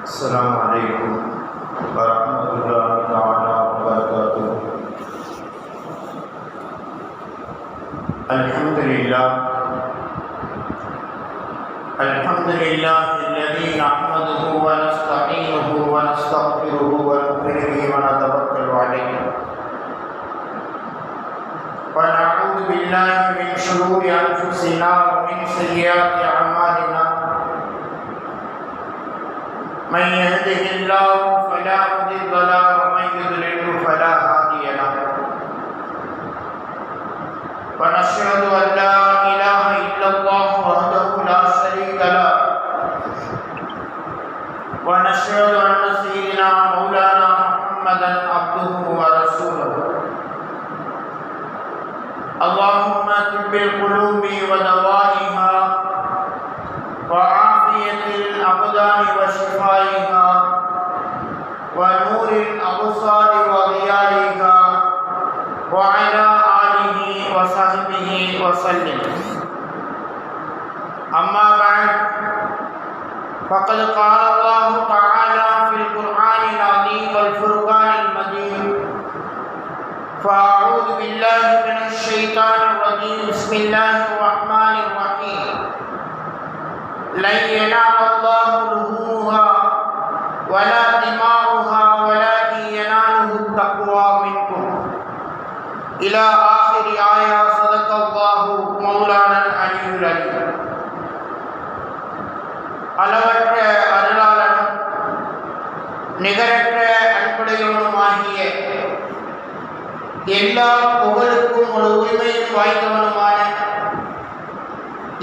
السلام عليكم ورحمة الله تعالى وبركاته. الحمد لله الذي نحمده ونستعينه ونستغفره ونؤمن به ونتوكل عليه ونعوذ بالله من شرور أنفسنا ومن سيئات أعمالنا. من يهده الله فلا مضل له ومن يضلل فلا هادي له. ونشهد أن لا إله إلا الله وحده لا شريك له ونشهد أن سيدنا مولانا محمدا عبده ورسوله. اللهم طب القلوب ودوائها وعافية الأبدان وشفائها ونور الأبصار وضيائها وعلى آله وصحبه وسلم. أما بعد فقد قال الله تعالى في القرآن العظيم والفرقان المجيد: فأعوذ بالله من الشيطان الرجيم. بسم الله الرحمن الرحيم. لن ينال الله لحومها ولا دماؤها ولكن يناله التقوى منكم إلى آخر آية. صدق الله مولانا العلي العليم. அளவற்ற அருளாளனும் நிகரற்ற அன்புடையவனுமாகிய எல்லா புகழுக்கும் ஒரு உரிமையும் வாய்ந்தவனுமான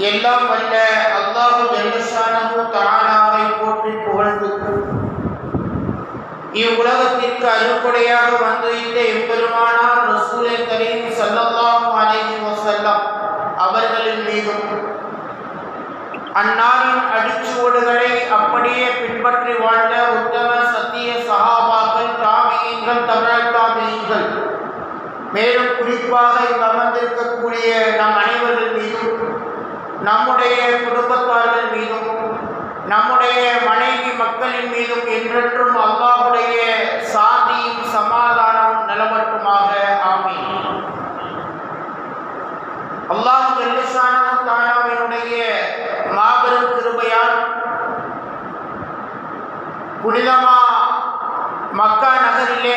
எல்லாம் வல்ல அல்லாஹ் ஜல்லஷானஹு தஆலாவை போற்றி புகழ்ந்து இவ்வுலகத்திற்கு அருள்கொடையாக வந்துவிட்ட எம்பெருமானார் ரசூலே கரீம் ஸல்லல்லாஹு அலைஹி வஸல்லம் அவர்களின் மீதும் அன்னாரின் அடிச்சுவடுகளை அப்படியே பின்பற்றி வாழ்ந்த உத்தம சத்திய சஹாபாக்கள், தாபியீன்கள், தபஅத் தாபியீன்கள், மேலும் குறிப்பாக இங்கு அமர்ந்திருக்கக்கூடிய நம் அனைவர்கள் மீதும், நம்முடைய குடும்பத்தார்கள் மீதும், நம்முடைய மனைவி மக்களின் மீதும் என்றென்றும் அல்லாஹ்வுடைய சாந்தியும் சமாதானமும் நிலவட்டுமாக. ஆமீன். அல்லாஹ் ஜல்லஷானஹு தஆலாவினுடைய மாபெரும் கிருபையால் புனிதமா மக்கா நகரிலே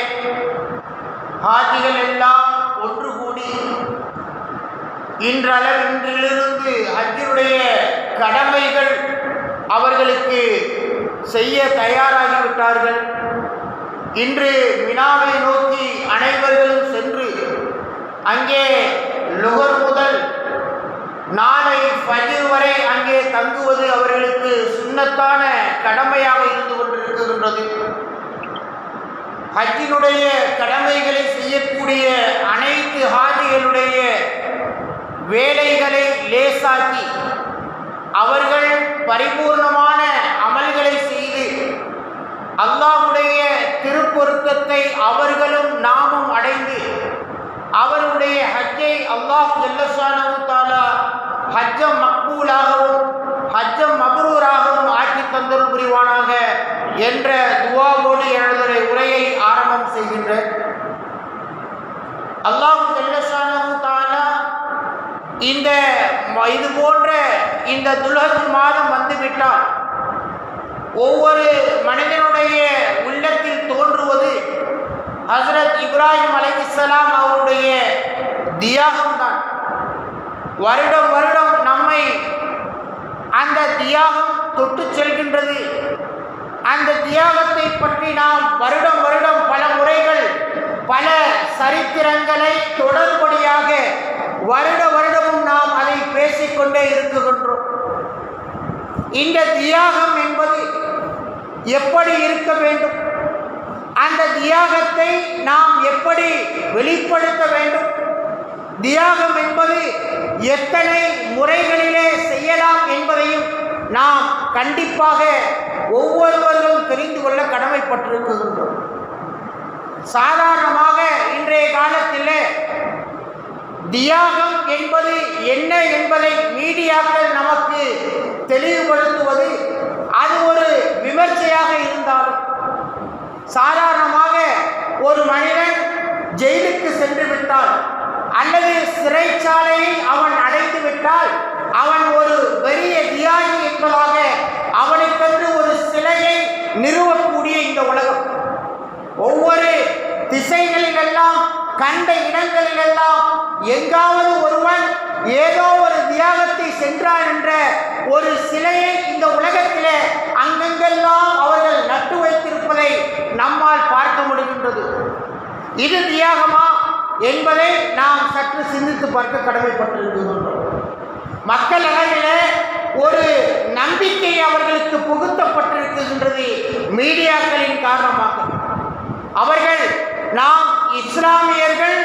ஹாஜிகள் எல்லாம் ஒன்று கூடி இன்றிலிருந்து ஹஜ்ஜினுடைய கடமைகள் அவர்களுக்கு செய்ய தயாராகிவிட்டார்கள். இன்று மினாவை நோக்கி அனைவர்களும் சென்று அங்கே லுஹர் முதல் நாளை ஃபஜ்ர் வரை அங்கே தங்குவது அவர்களுக்கு சுன்னத்தான கடமையாக இருந்து கொண்டிருக்கின்றது. ஹஜ்ஜினுடைய கடமைகளை செய்யக்கூடிய அனைத்து ஹாஜிகளுடைய வேலைகளை லேசாக்கி அவர்கள் பரிபூர்ணமான அமல்களை செய்து அல்லாஹ்வுடைய திருப்பொருத்தத்தை அவர்களும் நாமும் அடைந்து அவருடைய ஹஜ்ஜை அல்லாஹ் ஜல்லஷானஹு தஆலா ஹஜ்ஜம் மக்பூலாகவும் ஹஜ்ஜம் மப்ரூராகவும் ஆக்கி தந்தருள் புரிவானாக என்ற துஆவோடு எனது உரையை ஆரம்பம் செய்கின்றேன். அல்லாஹ் ஜல்லஷானஹு தஆலா இது போன்ற இந்த துல்ஹஜ் மாதம் வந்துவிட்டால் ஒவ்வொரு மனிதனுடைய உள்ளத்தில் தோன்றுவது ஹஸ்ரத் இப்ராஹிம் அலைஹிஸ்ஸலாம் அவருடைய தியாகம்தான். வருடம் வருடம் நம்மை அந்த தியாகம் தொட்டு செல்கின்றது. அந்த தியாகத்தை பற்றி நாம் வருடம் வருடம் பல முறைகள் பல சரித்திரங்களை தொடர்படியாக வருட வருடமும் நாம் அதை பேசிக்கொண்டே இருக்குகின்றோம். இந்த தியாகம் என்பது எப்படி இருக்க வேண்டும், அந்த தியாகத்தை நாம் எப்படி வெளிப்படுத்த வேண்டும், தியாகம் என்பது எத்தனை முறைகளிலே செய்யலாம் என்பதையும் நாம் கண்டிப்பாக ஒவ்வொருவர்களும் தெரிந்து கொள்ள கடமைப்பட்டிருக்கின்றோம். சாதாரணமாக இன்றைய காலத்திலே தியாகம் என்பது என்ன என்பதை மீடியாக்கள் நமக்கு தெளிவுபடுத்துவது அது ஒரு விமர்சையாக இருந்தது. சிறைச்சாலையை அவன் அடைந்து விட்டால் அவன் ஒரு பெரிய தியாகி என்பதாக அவனுக்கென்று ஒரு சிலையை நிறுவக்கூடிய இந்த உலகம். ஒவ்வொரு திசைகளிலெல்லாம் கண்ட இடங்களிலெல்லாம் எங்காவது ஒருவன் ஏதோ ஒரு தியாகத்தை சென்றான் என்ற ஒரு சிலையை இந்த உலகத்திலே அங்கெங்கெல்லாம் அவர்கள் நட்டு வைத்திருப்பதை நம்மால் பார்க்க முடிகின்றது. இது தியாகமா என்பதை நாம் சற்று சிந்தித்து பார்க்க கடமைப்பட்டிருக்கின்றோம். மக்கள் அளவிலே ஒரு நம்பிக்கை அவர்களுக்கு புகுத்தப்பட்டிருக்கின்றது மீடியாக்களின் காரணமாக. அவர்கள் நாம் இஸ்லாமியர்கள்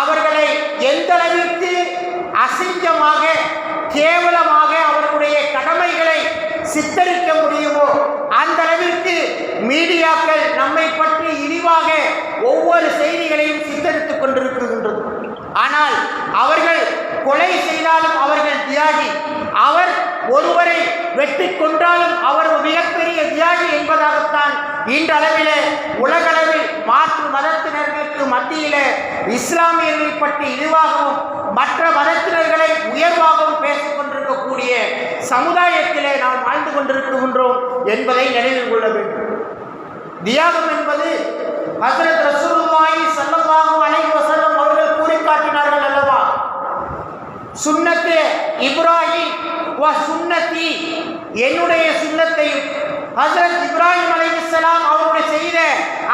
அவர்களை எந்த அளவிற்கு அசிங்கமாக கேவலமாக அவர்களுடைய கடமைகளை சித்தரிக்க முடியுமோ அந்த அளவிற்கு மீடியாக்கள் நம்மை பற்றி இழிவாக ஒவ்வொரு செய்திகளையும் சித்தரித்துக் கொண்டிருக்கின்றது. ஆனால் அவர்கள் கொலை செய்தாலும் அவர்கள் தியாகி, அவர் ஒருவரை வெட்டி கொன்றாலும் அவர் மிகப்பெரிய தியாகி என்பதாகத்தான் இன்றளவிலே உலகளவில் மாற்று மதத்தினர்களுக்கு மத்தியிலே இஸ்லாமியர்களை பற்றி இழிவாகவும் மற்ற மதத்தினர்களை உயர்வாகவும் பேசிக் கொண்டிருக்கக்கூடிய சமுதாயத்திலே நாம் வாழ்ந்து கொண்டிருக்கின்றோம் என்பதை நினைவில் கொள்ள வேண்டும். தியாகம் என்பது ஹஜ்ரத் ரசூலுல்லாஹி ஸல்லல்லாஹு அலைஹி வஸல்லம் அவர்கள் கூறி காட்டினார்கள் அல்லவா? சுன்னத்தே இப்ராஹிம் வ சுன்னதி, என்னுடைய சுன்னத்தையும் ஹஜ்ரத் இப்ராஹிம் அலைஹிஸ்ஸலாம் அவருடைய செய்த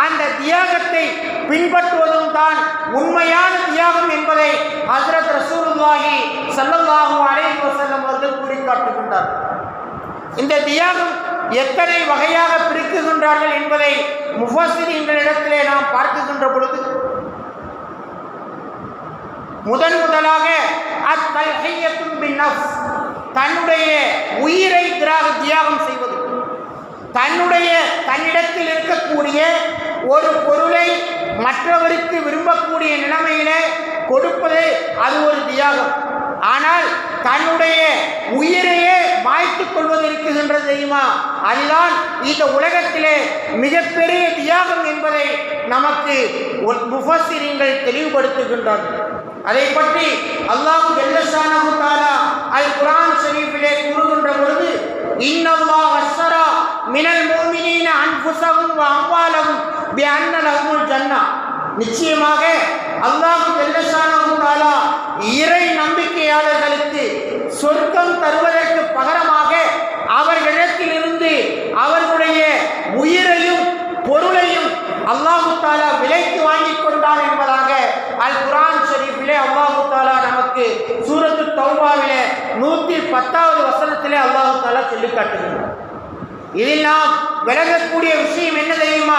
அந்த தியாகத்தை பின்பற்றுவதும் தான் உண்மையான தியாகம் என்பதை ஹஜ்ரத் ரசூலுல்லாஹி ஸல்லல்லாஹு அலைஹி வஸல்லம் அவர்கள் கூறி காட்டுகின்றார். இந்த தியாகம் எத்தனை வகையாக பிரிக்குகின்றார்கள் என்பதை முஃபஸ்ஸிரீன்களிடத்திலே நாம் பார்க்குகின்ற பொழுது முதலாக அத்தல்ஹியத்து பின்னஃப்ஸ், தன்னுடைய உயிரை தியாகம் செய்வது. தன்னிடத்தில் இருக்கக்கூடிய ஒரு பொருளை மற்றவருக்கு விரும்பக்கூடிய நிலைமையிலே கொடுப்பது அது ஒரு தியாகம். ஆனால் தன்னுடைய உயிரையே மாய்த்துக் கொள்வது இருக்குகின்றது தெரியுமா? அதுதான் இந்த உலகத்திலே மிகப்பெரிய தியாகம் என்பதை நமக்கு முஃபஸ்ஸிரீன்கள் தெளிவுபடுத்துகின்றார்கள். அதை பற்றி அல்லாஹ் ஜல்ல ஷானஹு தஆலா அல் குர்ஆன் ஷரீஃபிலே கூறுகின்ற பொழுது இன்னல்லாஹ அஷ்ஸரா மினல் முஃமினீன அன்ஃபுஸஹும் வ அம்வாலஹும் பிஅன்ன லஹுமுல் ஜன்னah, நிச்சயமாக அல்லாஹ் ஜல்ல ஷானஹு தஆலா இறை நம்பிக்கையாளர்களுக்கு சொர்க்கம் தருவதற்கு பகரமாக அவர்களிடத்திலிருந்து அவர்களுடைய உயிரையும் பொருளையும் அல்லாஹு தஆலா விலைக்கு வாங்கி கொண்டான் என்பதாக அல் குர்ஆன் ஷரீஃபிலே அல்லாஹு தஆலா நமக்கு சூரத்து தௌபாவிலே 110வது வசனத்திலே அல்லாஹு தஆலா சொல்லி காட்டுகிறார். இதில் நாம் விளங்கக்கூடிய விஷயம் என்ன தெரியுமா?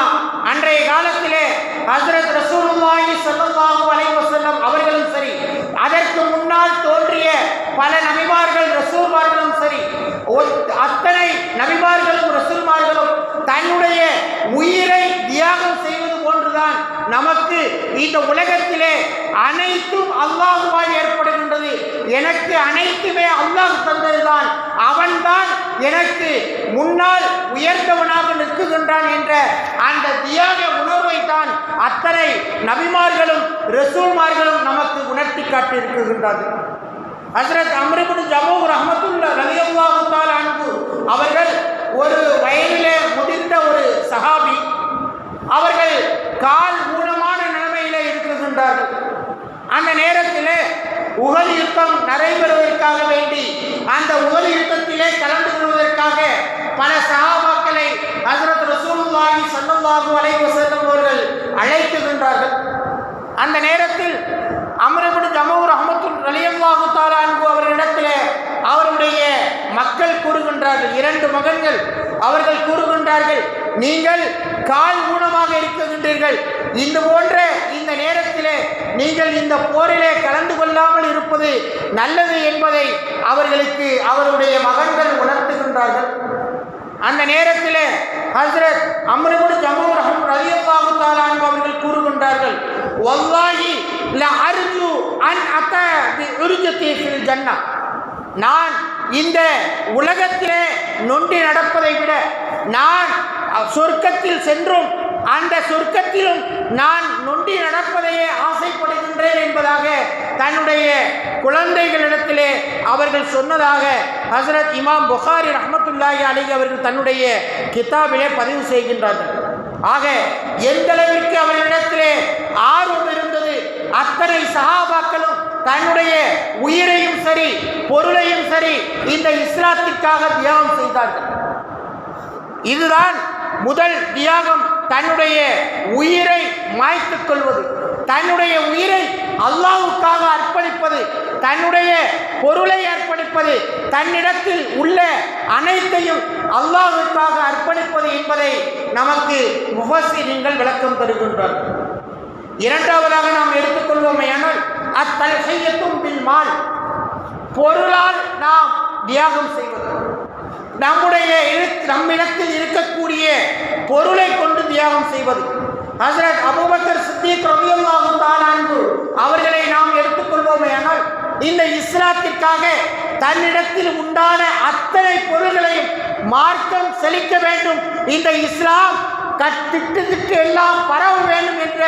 அன்றைய காலத்திலே ஹஜ்ரத் ரசூலுல்லாஹி ஸல்லல்லாஹு அலைஹி வஸல்லம் அவர்களும் சரி, அதற்கு முன்னால் தோன்றிய பல நபிமார்கள் ரசூல்மார்களும் சரி, அத்தனை நபிமார்களும் ரசூல்மார்களும் தன்னுடைய உயிரை தியாகம் செய்வது போன்றுதான் நமக்கு இந்த உலகத்திலே அனைத்தும் அல்லாஹ்வால் ஏற்படுகின்றது. எனக்கு அனைத்துமே அல்லாஹ் தந்ததுதான், அவன்தான் எனக்கு முன்னால் உயர்ந்தவனாக நிற்குகின்றான் என்ற அந்த தியாக உணர்வை தான் அத்தனை நபிமார்களும் ரசூல்மார்களும் நமக்கு உணர்த்தி காட்டியிருக்கின்றார்கள். ஹஜ்ரத் அம்ர் இப்னு ஜமூஹ் ரலியல்லாஹு தஆலா அன்ஹு அவர்கள் ஒரு வயதிலே முதிர்ந்த ஒரு சஹாபி. அவர்கள் கால் ஊனமான நிலைமையிலே இருக்கின்றார்கள். அந்த நேரத்திலே உஹது யுத்தம் நடைபெறுவதற்காக வேண்டி அந்த உஹது யுத்தத்திலே கலந்து கொள்வதற்காக பல சஹாபாக்களை ஹஜ்ரத் ரசூலுல்லாஹி ஸல்லல்லாஹு அலைஹி வஸல்லம் அவர்கள் அழைக்கின்றார்கள். அந்த நேரத்தில் அம்ர் இப்னு ஜமூஹ் ரலியல்லாஹு தஆலா அன்ஹு அவர்களிடத்திலே அவருடைய மக்கள் கூறுகின்றார்கள், 2 மகன்கள் அவர்கள் கூறுகின்றார்கள், நீங்கள் கால் ஊனமாக இருக்கின்றீர்கள், இந்த போன்ற இந்த நேரத்திலே நீங்கள் இந்த போரிலே கலந்து கொள்ளாமல் இருப்பது நல்லது என்பதை அவர்களுக்கு அவருடைய மகன்கள் உணர்த்துகின்றார்கள். அந்த நேரத்திலே ஹஜ்ரத் அம்ர் இப்னு ஜமூஹ் ரலியல்லாஹு தஆலா அன்ஹு அவர்கள் கூறுகின்றார்கள், வல்லாஹி லா அர்ஜு அன் அத பி உர்ஜதி ஃபில் ஜன்னah, நான் இந்த உலகத்திலே நொண்டி நடப்பதை விட நான் சொர்க்கத்தில் சென்றும் அந்த சொர்க்கத்திலும் நான் நொண்டி நடப்பதையே ஆசைப்படுகின்றேன் என்பதாக தன்னுடைய குழந்தைகளிடத்திலே அவர்கள் சொன்னதாக ஹசரத் இமாம் புகாரி ரஹ்மத்துல்லாஹி அலைஹி அவர்கள் தன்னுடைய கிதாபிலே பதிவு செய்கின்றார்கள். ஆக எந்த அளவிற்கு அவர்களிடத்திலே ஆர்வம் இருந்தது, அத்தனை சஹாபாக்களும் தன்னுடைய உயிரையும் சரி பொருளையும் சரி இந்த இஸ்லாத்திற்காக தியாகம் செய்தார்கள். இதுதான் முதல் தியாகம், தன்னுடைய உயிரை மாய்த்துக் கொள்வது, தன்னுடைய உயிரை அல்லாஹ்வுக்காக அர்ப்பணிப்பது, தன்னுடைய பொருளை அர்ப்பணிப்பது, தன்னிடத்தில் உள்ள அனைத்தையும் அல்லாஹ்வுக்காக அர்ப்பணிப்பது என்பதை நமக்கு முஃபஸ்ஸிரீன்கள் விளக்கம் தருகின்றார்கள். இரண்டாவதாக நாம் எடுத்துக்கொள்வோமேயானால் அத்தல்ஹியத்தும் பில் மால், பொருளால் நாம் தியாகம் செய்வது, நம்மிடத்தில் இருக்கக்கூடிய பொருளை கொண்டு தியாகம் செய்வது. ஹஜ்ரத் அபூபக்கர் சித்திக் ரலியல்லாஹு தஆலா அன்ஹு அவர்களை நாம் எடுத்துக்கொள்வோமேயானால் இந்த இஸ்லாத்திற்காக தன்னிடத்தில் உண்டான அத்தனை பொருள்களையும் மார்க்கம் செழிக்க வேண்டும், இந்த இஸ்லாம் திட்டு எல்லாம் பரவ வேண்டும் என்ற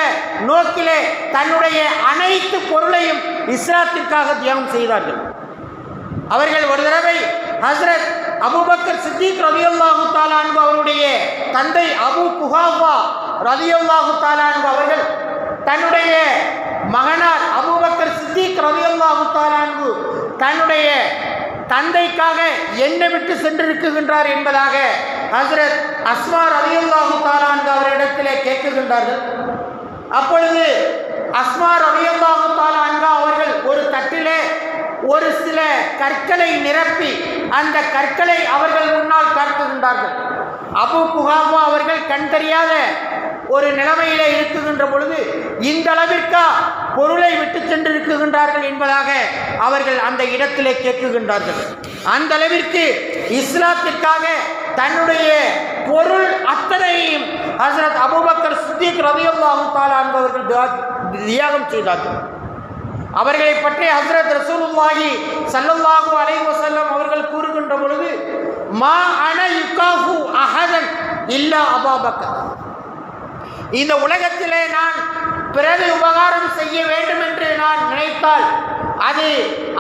நோக்கிலே தன்னுடைய அனைத்து பொருளையும் இஸ்லாத்திற்காக தியாகம் செய்தார்கள். அவர்கள் ஒரு தடவை ஹஜ்ரத் அபூபக்கர் சித்திக் ரலியல்லாஹு தஆலா அன்ஹு அவருடைய தந்தை அபூ குஹாஃபா ரலியல்லாஹு தஆலா அன்ஹு அவர்கள் தன்னுடைய மகனார் அபூபக்கர் சித்திக் ரலியல்லாஹு தஆலா அன்ஹு தன்னுடைய தந்தைக்காக என்ன விட்டு சென்றிருக்கின்றார் என்பதாக ஹஜ்ரத் அஸ்மா ரலியல்லாஹு தஆலா அன்ஹு அவரிடத்திலே கேட்கின்றார்கள். அப்பொழுது அஸ்மா ரலியல்லாஹு தஆலா அன்ஹு அவர்கள் ஒரு தட்டிலே ஒரு சில கற்களை நிரப்பி அந்த கற்களை அவர்கள் முன்னால் காட்டுகின்றார்கள். அபூ குஹாஃபா அவர்கள் கண் தெரியாத ஒரு நிலைமையிலே இருக்குகின்ற பொழுது இந்த அளவிற்கா பொருளை விட்டு சென்றிருக்கின்றார்கள் என்பதாக அவர்கள் அந்த இடத்திலே கேட்குகின்றார்கள். அந்த அளவிற்கு இஸ்லாத்திற்காக தன்னுடைய பொருள் அத்தனையும் ஹஜ்ரத் அபூபக்கர் சித்திக் ரலியல்லாஹு தஆலா அன்ஹு அவர்கள் தியாகம் செய்தார்கள். அவர்களை பற்றி ஹஜ்ரத் ரசூலுல்லாஹி ஸல்லல்லாஹு அலைஹி வஸல்லம் அவர்கள் கூறுகின்ற பொழுது மா அன யுகாஃபு அஹதன் இல்லா அபூபக்கர், இந்த உலகத்திலே நான் பிறகு உபகாரம் செய்ய வேண்டும் என்று நான் நினைத்தால் அது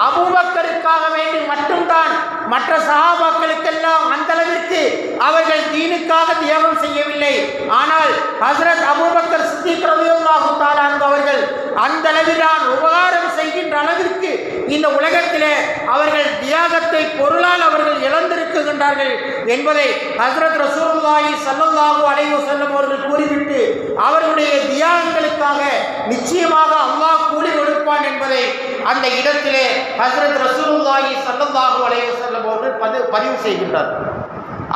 அபூபக்கருக்காக வேண்டி மட்டும்தான். மற்ற சஹாபாக்களுக்கெல்லாம் அந்த அளவிற்கு அவர்கள் தீனுக்காக தியாகம் செய்யவில்லை. ஆனால் ஹஜ்ரத் அபூபக்கர் சித்திக் ரலியல்லாஹு தஆலா அன்ஹு அவர்கள் அந்த அளவிலான உபகாரம் செய்கின்ற அளவிற்கு இந்த உலகத்திலே அவர்கள் தியாகத்தை பொருளால் அவர்கள் இழந்திருக்கின்றார்கள் என்பதை ஹஜ்ரத் ரசூலுல்லாஹி ஸல்லல்லாஹு அலைஹி வஸல்லம் அவர்கள் கூறிவிட்டு அவர்களுடைய தியாகங்களுக்காக நிச்சயமாக அல்லாஹ் கூலி கொடுப்பான் என்பதை அந்த இடத்திலே ஹஜ்ரத் ரசூலுல்லாஹி ஸல்லல்லாஹு அலைஹி வஸல்லம் அவர்கள் பதிவு செய்கின்றார்.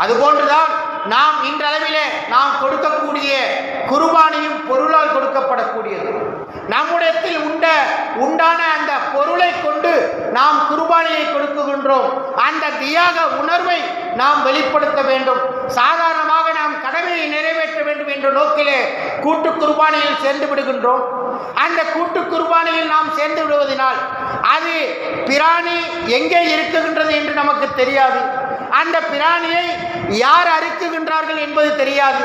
அதுபோன்றுதான் நாம் இன்றளவிலே நாம் கொடுக்கக்கூடிய குர்பானியும் பொருளால் கொடுக்கப்படக்கூடியது. நம்முடையத்தில் உண்டான அந்த பொருளை கொண்டு நாம் குர்பானியை கொடுக்குகின்றோம். அந்த தியாக உணர்வை நாம் வெளிப்படுத்த வேண்டும். சாதாரணமாக நாம் கடமையை நிறைவேற்ற வேண்டும் என்ற நோக்கிலே கூட்டு குர்பானியில் சேர்ந்து விடுகின்றோம். அந்த கூட்டு குர்பானியில் நாம் சேர்ந்து விடுவதனால் அது பிராணி எங்கே இருக்குகின்றது என்று நமக்கு தெரியாது. அந்த பிராணியை யார் அறுக்குகின்றார்கள் என்பது தெரியாது.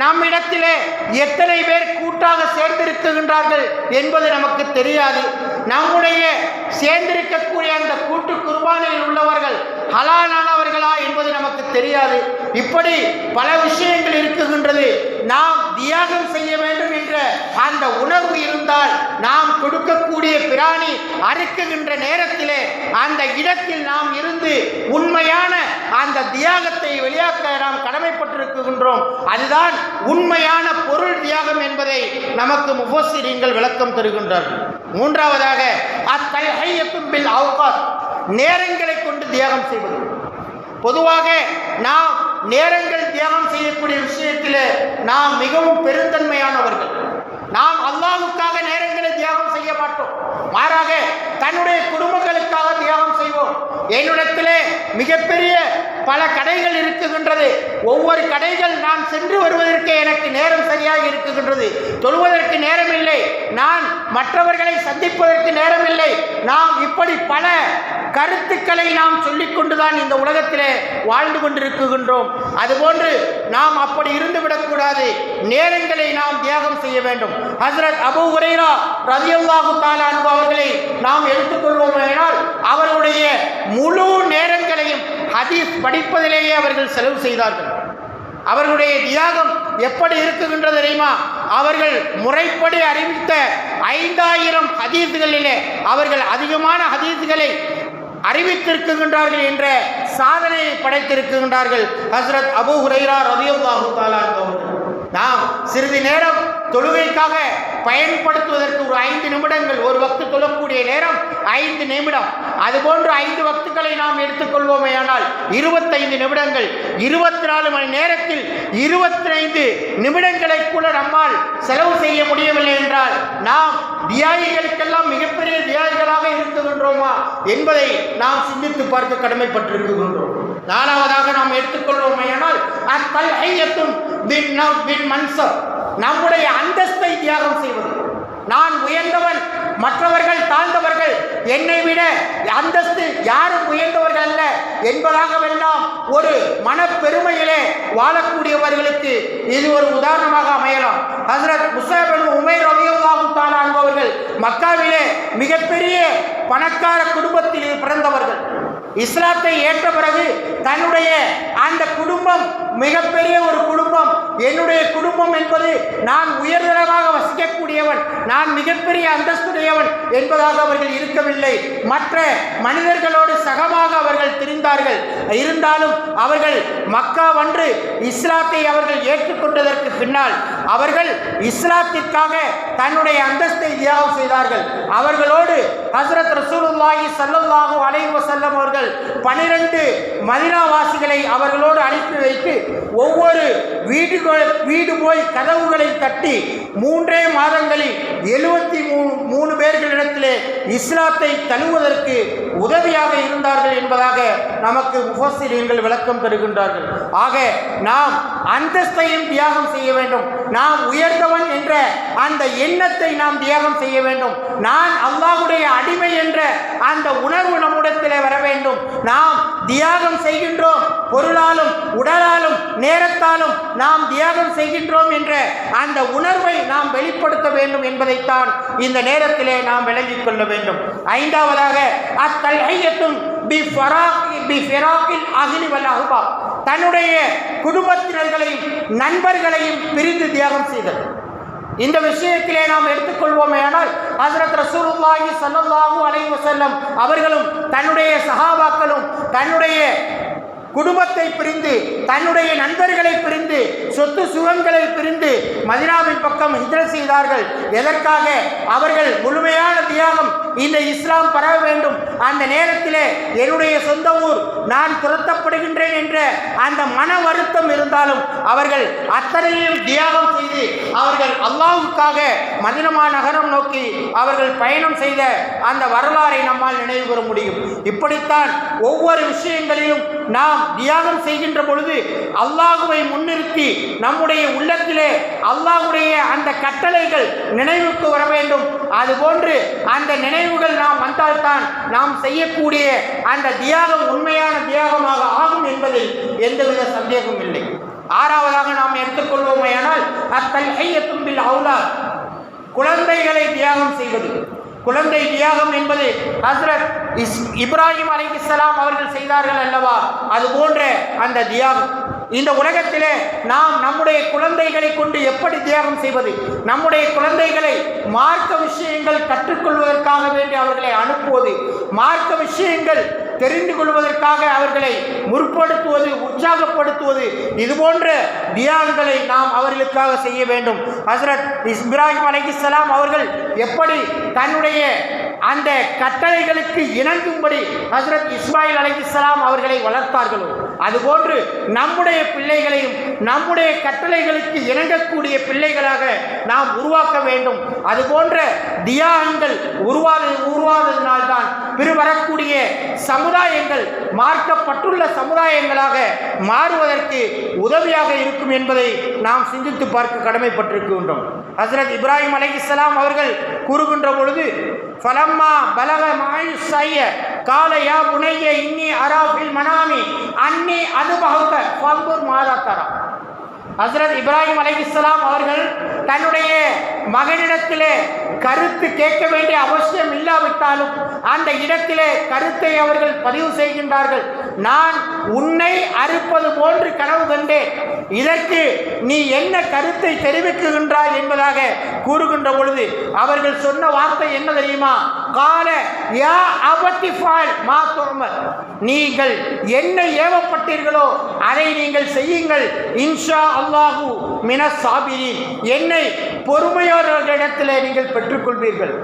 நம்மிடத்திலே எத்தனை பேர் கூட்டாக சேர்ந்திருக்கின்றார்கள் என்பது நமக்கு தெரியாது. நம்முடைய சேர்ந்திருக்கக்கூடிய அந்த கூட்டு குர்பானியில் உள்ளவர்கள் ஹலாலானவர்களா என்பது நமக்கு தெரியாது. இப்படி பல விஷயங்கள் இருக்குகின்றது. நாம் தியாகம் செய்ய வேண்டும் என்ற அந்த உணர்வு இருந்தால் நாம் கொடுக்கக்கூடிய பிராணி அறுக்குகின்ற நேரத்திலே அந்த இடத்தில் நாம் இருந்து உண்மையான அந்த தியாகத்தை வெளியாக்க நாம் கடமைப்பட்டிருக்கின்றோம். அதுதான் உண்மையான பொருள் தியாகம் என்பதை நமக்கு முஃபஸ்ஸிரீன்கள் விளக்கம் தருகின்றார்கள். மூன்றாவதாக அத்தல்ஹியத்தும் பில் அவ்காத், நேரங்களை கொண்டு தியாகம் செய்வது. பொதுவாக நாம் நேரங்கள் தியாகம் செய்யக்கூடிய விஷயத்தில் நாம் மிகவும் பெருந்தன்மையானவர்கள். நாம் அல்லாஹ்வுக்காக நேரங்களை தியாகம் செய்ய மாட்டோம். மாறாக தன்னுடைய குடும்பங்களுக்காக தியாகம் செய்வோம். என்னிடத்திலே மிகப்பெரிய பல கடைகள் இருக்குகின்றது. ஒவ்வொரு கடைகள் நான் சென்று வருவதற்கு எனக்கு நேரம் சரியாக இருக்குகின்றது. தொழுவதற்கு நேரம் இல்லை, நான் மற்றவர்களை சந்திப்பதற்கு நேரம் இல்லை. நாம் இப்படி பல கருத்துக்களை நாம் சொல்லிக் கொண்டுதான் இந்த உலகத்திலே வாழ்ந்து கொண்டிருக்கின்றோம். அதுபோன்று நாம் அப்படி இருந்துவிடக்கூடாது. நேரங்களை நாம் தியாகம் செய்ய வேண்டும். ஹஸ்ரத் அபூ ஹுரைரா ரலியல்லாஹு தஆலா அன்ஹு அவர்களை நாம் எடுத்துக்கொள்வோமானால் அவருடைய முழு நேரங்களையும் ஹதீஸ் படிப்பதிலேயே அவர்கள் செலவு செய்தார்கள். அவர்களுடைய தியாகம் எப்படி இருக்குகின்றது தெரியுமா? அவர்கள் முறைப்படி அறிவித்த 5000 ஹதீஸ்களிலே அவர்கள் அதிகமான ஹதீஸ்களை அறிவித்திருக்கின்றார்கள் என்ற சாதனையை படைத்திருக்கின்றார்கள் ஹஸ்ரத் அபூ ஹுரைரா ரலியல்லாஹு தஆலா அவர்கள். நாம் சிறிது நேரம் தொழுகைக்காக பயன்படுத்துவதற்கு ஒரு 5 நிமிடங்கள், ஒரு வக்து தொழக்கூடிய நேரம் 5 நிமிடம், அதுபோன்று 5 வக்துக்களை நாம் எடுத்துக்கொள்வோமேயானால் 25 நிமிடங்கள், 24 மணி நேரத்தில் 25 நிமிடங்களை கூட நம்மால் செலவு செய்ய முடியவில்லை என்றால் நாம் தியாகிகளுக்கெல்லாம் மிகப்பெரிய தியாகிகளாக இருக்கின்றோமா என்பதை நாம் சிந்தித்து பார்க்க கடமைப்பட்டிருக்கின்றோம். 4வதாக நாம் எடுத்துக்கொள்வோமேயானால் அத்தல்ஹியத்துன் பின் மன்சப், நம்முடைய அந்தஸ்தை தியாகம் செய்வது. நான் உயர்ந்தவன், மற்றவர்கள் தாழ்ந்தவர்கள், என்னை விட அந்தஸ்து யாரும் உயர்ந்தவர்கள் அல்ல என்பதாகவெல்லாம் ஒரு மனப்பெருமையிலே வாழக்கூடியவர்களுக்கு இது ஒரு உதாரணமாக அமையலாம். ஹஸ்ரத் முஸஅப் இப்னு உமைர் ரலியல்லாஹு தஆலா அன்ஹு அவர்கள் மக்காவிலே மிகப்பெரிய பணக்கார குடும்பத்தில் பிறந்தவர்கள். இஸ்லாத்தை ஏற்ற பிறகு தன்னுடைய அந்த குடும்பம் மிகப்பெரிய ஒரு குடும்பம், என்னுடைய குடும்பம் என்பது நான் உயர்தரமாக வசிக்கக்கூடியவன், நான் மிகப்பெரிய அந்தஸ்துடையவன் என்பதாக அவர்கள் இருக்கவில்லை. மற்ற மனிதர்களோடு சகமாக அவர்கள் திரிந்தார்கள். இருந்தாலும் அவர்கள் மக்கா வந்து இஸ்லாத்தை அவர்கள் ஏற்றுக்கொண்டதற்கு பின்னால் அவர்கள் இஸ்லாத்திற்காக தன்னுடைய அந்தஸ்தை தியாகம் செய்தார்கள். அவர்களோடு ஹஸ்ரத் ரசூலுல்லாஹி ஸல்லல்லாஹு அலைஹி வஸல்லம் அவர்கள் 12 மதீனாவாசிகளை அவர்களோடு அனுப்பி வைத்து ஒவ்வொரு வீடு போய் கதவுகளை தட்டி 3 மாதங்களில் 73 பேர்களிடத்திலே இஸ்லாத்தை தழுவதற்கு உதவியாக இருந்தார்கள் என்பதாக நமக்கு முஃபஸ்ஸிரீன்கள் விளக்கம் தருகின்றார்கள். ஆக நாம் அந்தஸ்தையும் தியாகம் செய்ய வேண்டும். நாம் உயர்ந்தவன் என்ற அந்த எண்ணத்தை நாம் தியாகம் செய்ய வேண்டும். நான் அல்லாஹ்வுடைய அடிமை என்ற அந்த உணர்வு நம்மிடத்திலே வர வேண்டும். நாம் தியாகம் செய்கின்றோம், பொருளாலும் உடலாலும் நேரத்தாலும் நாம் தியாகம் செய்கின்றோம் என்ற அந்த உணர்வை நாம் வெளிப்படுத்த வேண்டும் என்பதைத்தான் இந்த நேரத்திலே நாம் விளங்கிக் கொள்ள வேண்டும். 5வதாக அத்தல்ஹியத்துன் பிஃபிராகில் அஹ்லி வல் அஹ்பாப், தன்னுடைய குடும்பத்தினர்களையும் நண்பர்களையும் பிரிந்து தியாகம் செய்தல். இந்த விஷயத்திலே நாம் எடுத்துக்கொள்வோமேயானால் ஹஸ்ரத் ரசூலுல்லாஹி ஸல்லல்லாஹு அலைஹி வஸல்லம் அவர்களும் தன்னுடைய சஹாபாக்களும் தன்னுடைய குடும்பத்தை பிரிந்து, தன்னுடைய நண்பர்களை பிரிந்து, சொத்து சுகங்களை பிரிந்து மதீனாவின் பக்கம் ஹிஜ்ரத் செய்தார்கள். எதற்காக? அவர்கள் முழுமையான தியாகம், இந்த இஸ்லாம் பரவ வேண்டும், அந்த நேரத்திலே என்னுடைய சொந்த ஊர், நான் துரத்தப்படுகின்றேன் என்ற அந்த மன வருத்தம் இருந்தாலும் அவர்கள் அத்தனையும் தியாகம் செய்து அவர்கள் அல்லாஹ்வுக்காக மதீனா நகரம் நோக்கி அவர்கள் பயணம் செய்த அந்த வரலாறை நம்மால் நினைவு கூற முடியும். இப்படித்தான் ஒவ்வொரு விஷயங்களிலும் நாம் தியாகம் செய்கின்ற பொழுது அல்லாஹ்வை முன்னிறுத்தி நம்முடைய உள்ளத்திலே அல்லாஹ்வுடைய அந்த கட்டளைகள் நினைவுக்கு வர வேண்டும். அதுபோன்று அந்த நினைவுகள் நாம் வந்தால்தான் நாம் செய்யக்கூடிய அந்த தியாகம் உண்மையான தியாகமாக ஆகும் என்பதில் எந்தவித சந்தேகமும் இல்லை. 6வதாக நாம் எடுத்துக்கொள்வோமேயானால் அத்தல்ஹியத்துன் பில் அவுலாத், குழந்தைகளை தியாகம் செய்வது. குழந்தை தியாகம் என்பது ஹஸ்ரத் இப்ராஹிம் அலைஹிஸ்ஸலாம் அவர்கள் செய்தார்கள் அல்லவா, அது போன்ற அந்த தியாகம் இந்த உலகத்திலே நாம் நம்முடைய குழந்தைகளை கொண்டு எப்படி தியாகம் செய்வது? நம்முடைய குழந்தைகளை மார்க்க விஷயங்கள் கற்றுக்கொள்வதற்காக வேண்டி அவர்களை அனுப்புவது, மார்க்க விஷயங்கள் தெரிந்து கொள்வதற்காக அவர்களை முற்படுத்துவது, உற்சாகப்படுத்துவது, இது போன்ற தியாகங்களை நாம் அவர்களுக்காக செய்ய வேண்டும். ஹஸ்ரத் இப்ராஹிம் அலைஹிஸ்ஸலாம் அவர்கள் எப்படி தன்னுடைய அந்த கட்டளைகளுக்கு இணங்கும்படி ஹஸ்ரத் இஸ்மாயில் அலைஹிஸ்ஸலாம் அவர்களை வளர்த்தார்களோ, அதுபோன்று நம்முடைய பிள்ளைகளையும் நம்முடைய கட்டளைகளுக்கு இணங்கக்கூடிய பிள்ளைகளாக நாம் உருவாக்க வேண்டும். அதுபோன்ற தியாகங்கள் உருவாவதனால்தான் பிறவரக்கூடிய சமுதாயங்கள் மார்க்கப்பட்டுள்ள சமுதாயங்களாக மாறுவதற்கு உதவியாக இருக்கும் என்பதை நாம் சிந்தித்து பார்க்க கடமைப்பட்டிருக்கின்றோம். ஹஸ்ரத் இப்ராஹிம் அலைஹிஸ்ஸலாம் அவர்கள் கூறுகின்ற பொழுது ஃபலம்மா பலக மாயுஸ்ஸைய கால யா புனைய இன்னி அராஃபில் மனாமி அன்னி அதுபஹுக ஃபல்துர் மாதா தரா. ஹஸ்ரத் இப்ராஹிம் அலைஹிஸ்ஸலாம் அவர்கள் தன்னுடைய மகனிடத்திலே கருத்து கேட்க வேண்டிய அவசியம் இல்லாவிட்டாலும் அந்த இடத்திலே கருத்தை அவர்கள் பதிவு செய்கின்றார்கள். நான் உன்னை அறுப்பது போன்று கனவு கண்டேன், இதற்கு நீ என்ன கருத்தை தெரிவிக்குகின்றாய் என்பதாக கூறுகின்ற பொழுது அவர்கள் சொன்ன வார்த்தை என்ன தெரியுமா? கால யா அபத்தி ஃபால் மா துஅமர், நீங்கள் என்ன ஏவப்பட்டீர்களோ அதை நீங்கள் செய்யுங்கள், இன்ஷா அல்லாஹு மினஸ் சாபிரீன், என்னை பொறுமையோரிடத்திலே நீங்கள் பெற்றுக்கொள்வீர்கள்.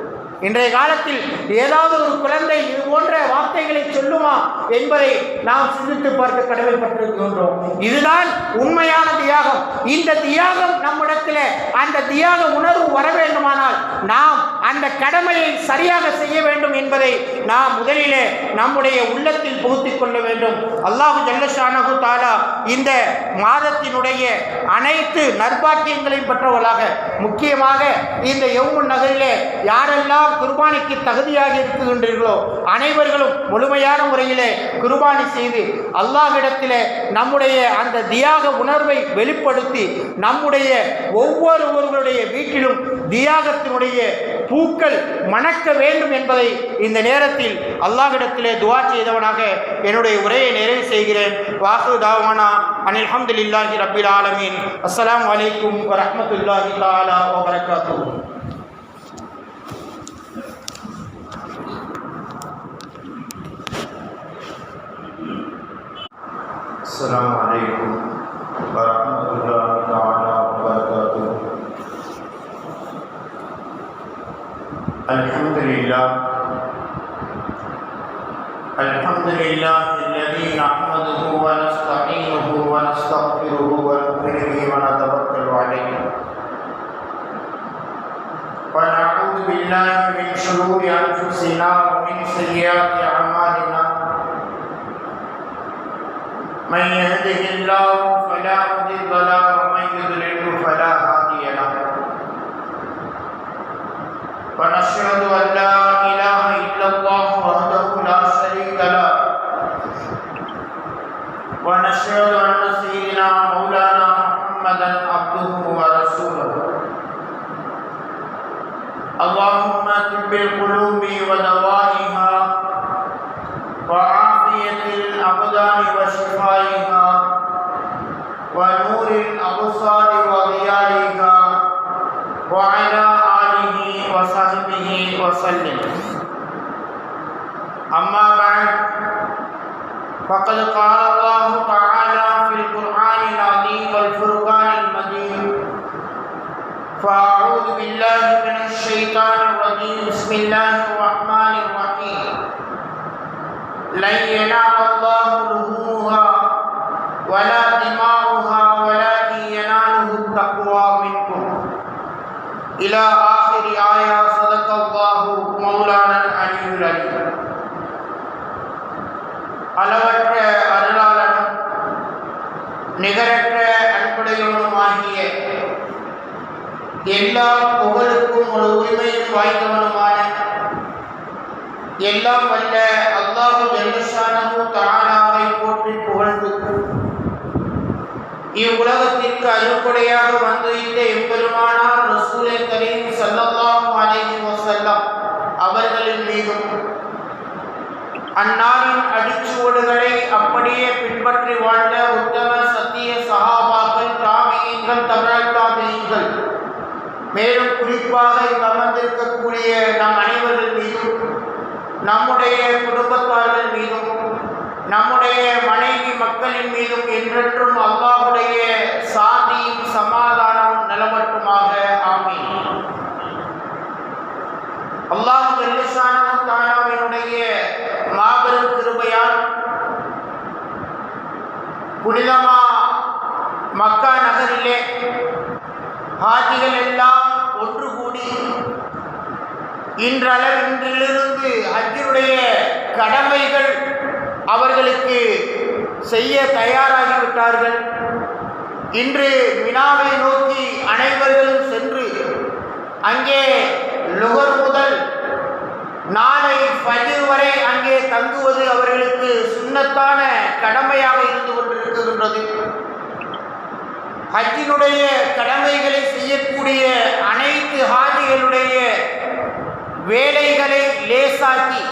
இன்றைய காலத்தில் ஏதாவது ஒரு குழந்தை இது போன்ற வார்த்தைகளை சொல்லுமா என்பதை நாம் சிந்தித்து பார்க்க கடமைப்பட்டிருக்கின்றோம். இதுதான் உண்மையான தியாகம். இந்த தியாகம் நம்மிடத்தில் அந்த தியாக உணர்வு வர வேண்டுமானால் நாம் அந்த கடமையை சரியாக செய்ய வேண்டும் என்பதை நாம் முதலிலே நம்முடைய உள்ளத்தில் புகுத்திக் கொள்ள வேண்டும். அல்லாஹு ஜல்ல ஷானஹு தஆலா இந்த மாதத்தினுடைய அனைத்து நற்பாக்கியங்களையும் பெற்றவர்களாக, முக்கியமாக இந்த யௌமுன் நகரிலே யாரெல்லாம் குர்பானிக்கு தகுதியாக இருக்கின்றீர்களோ அனைவர்களும் முழுமையான முறையிலே குர்பானி செய்து அல்லாஹ்விடத்திலே நம்முடைய அந்த தியாக உணர்வை வெளிப்படுத்தி நம்முடைய ஒவ்வொருவர்களுடைய வீட்டிலும் தியாகத்தினுடைய பூக்கள் மணக்க வேண்டும் என்பதை இந்த நேரத்தில் அல்லாஹ்விடத்திலே துஆ செய்தவனாக என்னுடைய உரையை நிறைவு செய்கிறேன். வாஹு தாவானா அனில் ஹம்துலில்லாஹி ரப்பில் ஆலமீன். அஸ்ஸலாமு அலைக்கும் வரஹ்மத்துல்லாஹி தஆலா வ பரகாத்துஹு. السلام عليكم ورحمة الله تعالى وبركاته. الحمد لله الذي نحمده ونستعينه ونستغفره ونؤمن به ونتوكل عليه ونعوذ بالله من شرور أنفسنا ومن سيئات أعمالنا. من يهده الله فلا مضل له ومن يضلل فلا هادي له. ونشهد أن لا إله إلا الله وحده لا شريك له ونشهد أن سيدنا مولانا محمدا عبده ورسوله. اللهم طب القلوب ودوائها وعافية الأبدان وشفائها ونور الأبصار وضيائها وعلى آله وصحبه وسلم. أما بعد، فقد قال الله تعالى في القرآن العظيم والفرقان المجيد: فأعوذ بالله من الشيطان الرجيم. بسم الله الرحمن الرحيم. لن ينال الله لحومها ولا دماؤها ولكن يناله التقوى منكم إلى آخر آية. صدق الله مولانا العلي العليم. அளவற்ற அருளாளனும் நிகரற்ற அன்புடையவனுமாகிய எல்லா புகழுக்கும் ஒரு உரிமையும் வாய்ந்தவனுமான எல்லாம் வல்ல அல்லாஹு ஜல்ல ஷானஹு தஆலாவை போற்றி புகழ்ந்து இவ்வுலகத்திற்கு அருள்கொடையாக வந்துவிட்ட எம்பெருமானார் ரசூலே கரீம் ஸல்லல்லாஹு அலைஹி வஸல்லம் அவர்களின் மீதும் அன்னாரின் அடிச்சுவடுகளை அப்படியே பின்பற்றி வாழ்ந்த உத்தம சத்திய சஹாபாக்கள், தாபியீன்கள், தபஅத் தாபியீன்கள், மேலும் குறிப்பாக இங்கு அமர்ந்திருக்கக்கூடிய நம் அனைவர்கள் மீதும், நம்முடைய குடும்பத்தார்கள் மீதும், நம்முடைய மனைவி மக்களின் மீதும் என்றென்றும் அல்லாஹ்வுடைய சாந்தியும் சமாதானம் நிலவட்டுமாக. ஆமீன். அல்லாஹ் ஜல்ல ஷானஹு தஆலாவினுடைய மாபெரும் கிருபையால் புனிதமா மக்கா நகரிலே ஹாஜிகள் எல்லாம் ஒன்று கூடி இன்றிலிருந்து ஹஜ்ஜுடைய கடமைகள் அவர்களுக்கு செய்ய தயாராகிவிட்டார்கள். இன்று மினாவை நோக்கி அனைவர்களும் சென்று அங்கே லுகர் முதல் நாளை ஃபஜ்ர் வரை அங்கே தங்குவது அவர்களுக்கு சுன்னத்தான கடமையாக இருந்து கொண்டிருக்கின்றது. ஹஜ்ஜினுடைய கடமைகளை செய்யக்கூடிய அனைத்து ஹாஜிகளுடைய வேலைகளை லேசாக்கி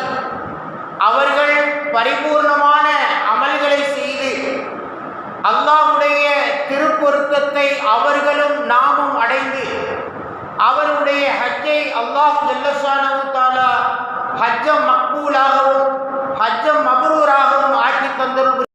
அவர்கள் பரிபூர்ணமான அமல்களை செய்து அல்லாஹ்வுடைய திருப்பொருத்தத்தை அவர்களும் நாமும் அடைந்து அவருடைய ஹஜ்ஜை அல்லாஹ் ஜல்ல ஷானஹு தஆலா ஹஜ்ஜம் மக்பூலாகவும் ஹஜ்ஜம் மப்ரூராகவும் ஆக்கி தந்தருள்